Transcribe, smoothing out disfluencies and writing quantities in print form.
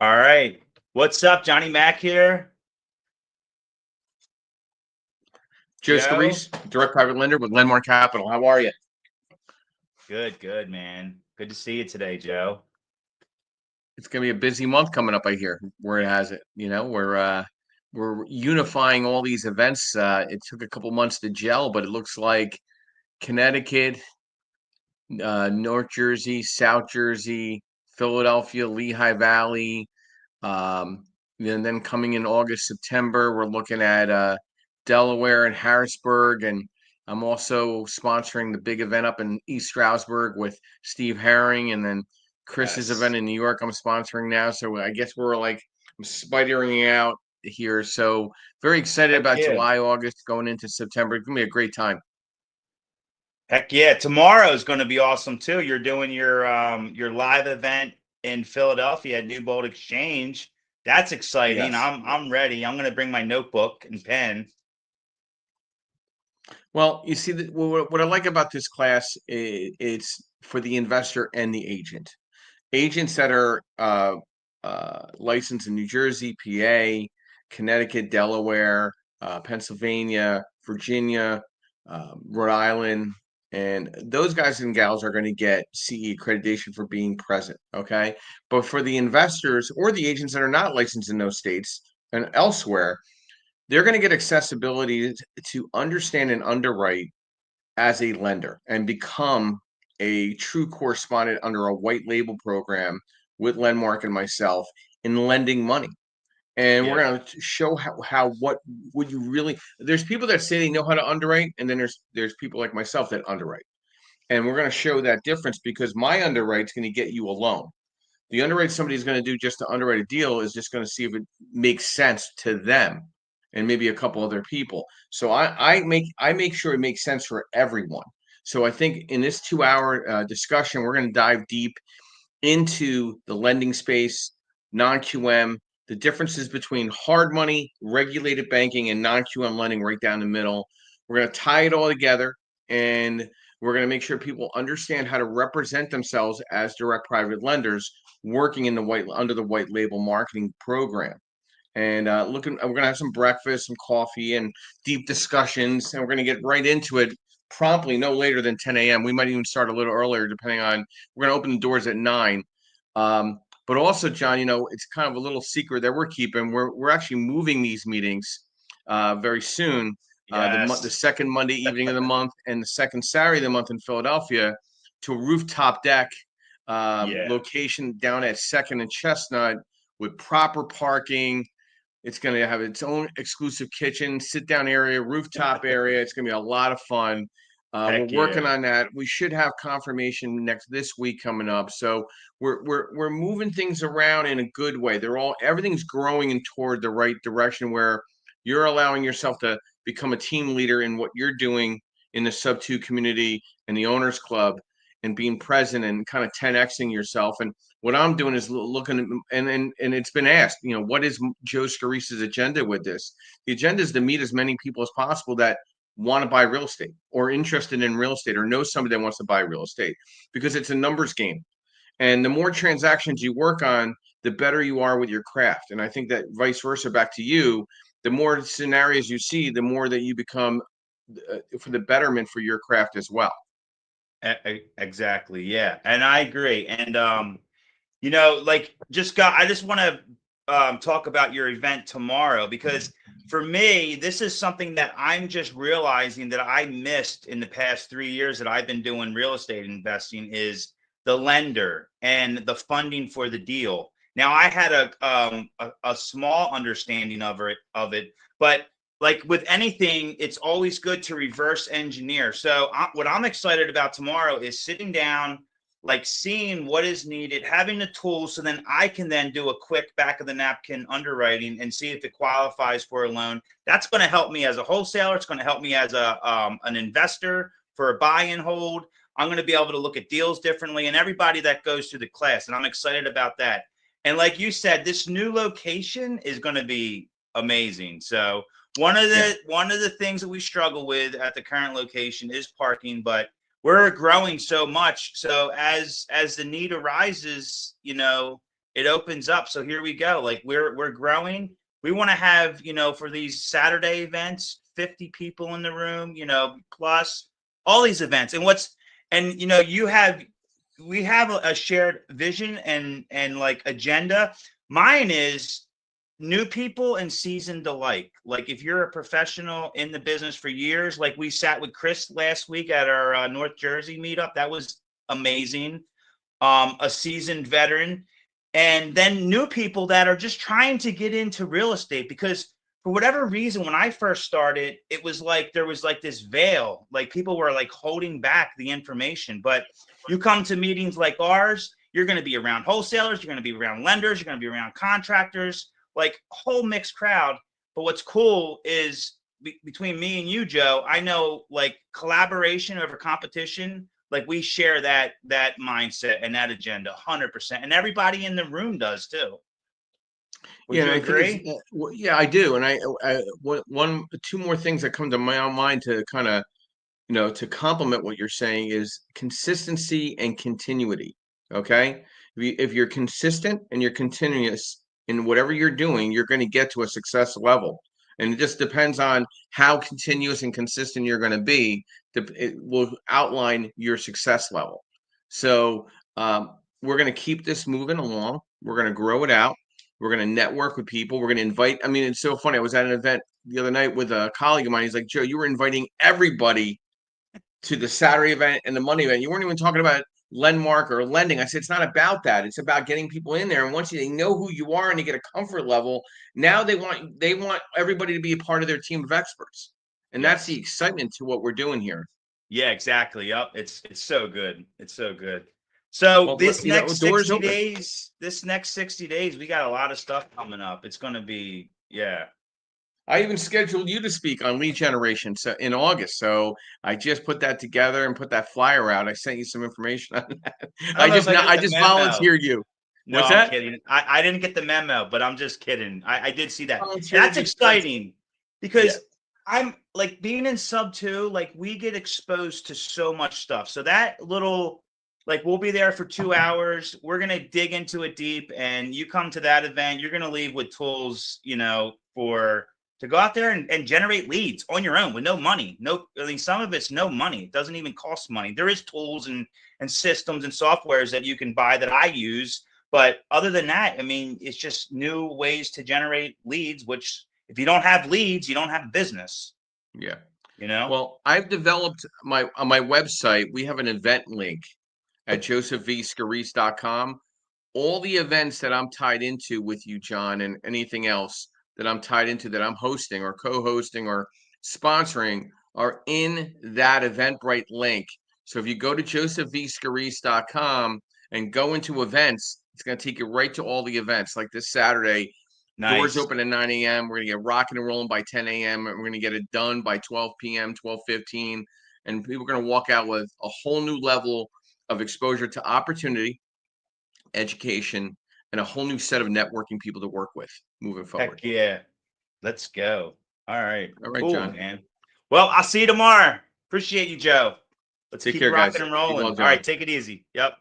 All right. What's up? Johnny Mac here. Joe Joe. Scarice, direct private lender with Lenmar Capital. How are you? Good, man. Good to see you today, Joe. It's going to be a busy month coming up. I hear where it has it. We're unifying all these events. It took a couple months to gel, but it looks like Connecticut, North Jersey, South Jersey, Philadelphia, Lehigh Valley. Um, and then coming in August, September, we're looking at Delaware and Harrisburg. And I'm also sponsoring the big event up in East Stroudsburg with Steve Herring. And then Chris's event Yes. in New York, I'm sponsoring now. So I guess we're like I'm spidering out here. So very excited Heck about yeah. July, August, going into September. It's going to be a great time. Heck yeah. Tomorrow is going to be awesome too. You're doing your live event in Philadelphia at New Bold Exchange. That's exciting. Yes. I'm ready. I'm going to bring my notebook and pen. Well, you see, what I like about this class is it's for the investor and the agent. Agents that are licensed in New Jersey, PA, Connecticut, Delaware, Pennsylvania, Virginia, Rhode Island, and those guys and gals are going to get CE accreditation for being present. Okay. But for the investors or the agents that are not licensed in those states and elsewhere, they're going to get accessibility to understand and underwrite as a lender and become a true correspondent under a white label program with Lendmark and myself in lending money. And we're Yeah. going to show how what would you really there's people that say they know how to underwrite, and then there's people like myself that underwrite. And we're going to show that difference because my underwrite's going to get you a loan. The underwrite somebody's going to do just to underwrite a deal is just going to see if it makes sense to them and maybe a couple other people. So I make sure it makes sense for everyone. So I think in this 2 hour discussion, we're going to dive deep into the lending space, non QM, the differences between hard money, regulated banking, and non QM lending right down the middle. We're going to tie it all together, and we're going to make sure people understand how to represent themselves as direct private lenders working in the under the white label marketing program. And we're going to have some breakfast, some coffee, and deep discussions, and we're going to get right into it promptly, no later than 10 a.m. We might even start a little earlier, depending on. We're going to open the doors at 9. But also, John, it's kind of a little secret that we're keeping. We're actually moving these meetings very soon. The Yes. second Monday evening of the month and the second Saturday of the month in Philadelphia to a rooftop deck Yeah. location down at Second and Chestnut with proper parking. It's going to have its own exclusive kitchen, sit down area, rooftop area. It's going to be a lot of fun. We're Heck working yeah. on that. We should have confirmation this week coming up. So we're moving things around in a good way. Everything's growing in toward the right direction where you're allowing yourself to become a team leader in what you're doing in the Subto community and the Owners Club and being present and kind of 10xing yourself. And what I'm doing is looking at, and it's been asked, what is Joe Scarice's agenda with this? The agenda is to meet as many people as possible that want to buy real estate or interested in real estate or know somebody that wants to buy real estate because it's a numbers game. And the more transactions you work on, the better you are with your craft. And I think that vice versa back to you, the more scenarios you see, the more that you become for the betterment for your craft as well. Exactly. Yeah. And I agree. And like I just want to talk about your event tomorrow because for me, this is something that I'm just realizing that I missed in the past 3 years that I've been doing real estate investing is the lender and the funding for the deal. Now I had a small understanding of it, but like with anything, it's always good to reverse engineer. So what I'm excited about tomorrow is sitting down, like seeing what is needed, having the tools, so then I can then do a quick back of the napkin underwriting and see if it qualifies for a loan. That's going to help me as a wholesaler. It's going to help me as an investor for a buy and hold. I'm going to be able to look at deals differently, and everybody that goes through the class, and I'm excited about that. And like you said, this new location is going to be amazing. So one of Yeah. the things that we struggle with at the current location is parking, but we're growing so much. So as the need arises, it opens up. So here we go. Like we're growing. We want to have, for these Saturday events, 50 people in the room, plus all these events. And we have a shared vision and like agenda. Mine is new people and seasoned alike. Like if you're a professional in the business for years, like we sat with Chris last week at our North Jersey meetup, that was amazing. A seasoned veteran, and then new people that are just trying to get into real estate, because for whatever reason, when I first started, it was like there was like this veil, like people were like holding back the information. But you come to meetings like ours, you're going to be around wholesalers, you're going to be around lenders, you're going to be around contractors, like a whole mixed crowd. But what's cool is between me and you, Joe, I know like collaboration over competition. Like we share that mindset and that agenda 100%. And everybody in the room does too. Would you agree? Yeah, I do. And two more things that come to my mind to kind of, to complement what you're saying is consistency and continuity. Okay. If you're consistent and you're continuous in whatever you're doing, you're going to get to a success level. And it just depends on how continuous and consistent you're going to be. It will outline your success level. So we're going to keep this moving along. We're going to grow it out. We're going to network with people. We're going to invite. I mean, it's so funny. I was at an event the other night with a colleague of mine. He's like, Joe, you were inviting everybody to the Saturday event and the Monday event. You weren't even talking about Lendmark or lending. I said, it's not about that. It's about getting people in there. And once they know who you are and they get a comfort level, now they want everybody to be a part of their team of experts. And that's the excitement to what we're doing here. Yeah, exactly. Yep. It's so good. It's so good. So this next 60 days, we got a lot of stuff coming up. It's going to be, yeah. I even scheduled you to speak on lead generation in August. So I just put that together and put that flyer out. I sent you some information on that. I just volunteered you. No, I'm kidding. I didn't get the memo, but I'm just kidding. I did see that. That's exciting because I'm like being in Subto, like we get exposed to so much stuff. So that little, like we'll be there for 2 hours. We're going to dig into it deep, and you come to that event, you're going to leave with tools, to go out there and generate leads on your own with no money. Some of it's no money. It doesn't even cost money. There is tools and systems and softwares that you can buy that I use. But other than that, I mean, it's just new ways to generate leads, which if you don't have leads, you don't have business. Yeah. Well, I've developed on my website, we have an event link at josephvscarice.com. All the events that I'm tied into with you, John, and anything else that I'm tied into that I'm hosting or co-hosting or sponsoring are in that Eventbrite link. So if you go to josephvscarice.com and go into events, it's going to take you right to all the events. Like this Saturday, doors open at 9 a.m. We're going to get rocking and rolling by 10 a.m. and we're going to get it done by 12 p.m., 12:15. And people are going to walk out with a whole new level of exposure to opportunity, education, and a whole new set of networking people to work with moving forward. Heck yeah. Let's go. All right. All right, cool, John. Man. Well, I'll see you tomorrow. Appreciate you, Joe. Let's keep rocking and rolling. All right. Take it easy. Yep.